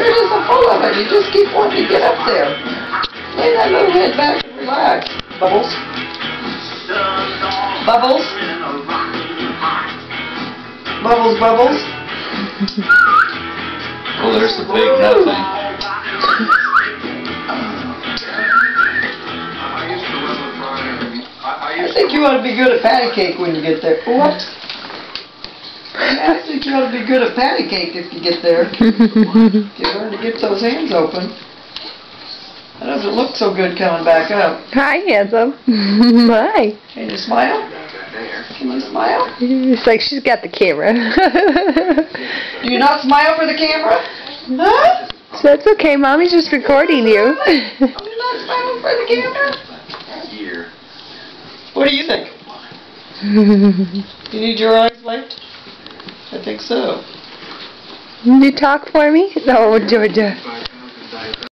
you're just so full of it. You just keep wanting to get up there. Lay that little head back and relax. Bubbles. Bubbles. Bubbles, bubbles. Oh, there's the big nut thing. I think you ought to be good at patty cake when you get there. What? I think you ought to be good at patty cake if you get there. You learn to get those hands open. That doesn't look so good coming back up. Hi, handsome. Hi. Can you smile? Can you smile? It's like she's got the camera. Do you not smile for the camera? Huh? So that's okay. Mommy's just recording you. You're not smiling for the camera? What do you think? You need your eyes wiped? I think so. Can you talk for me? No, Georgia.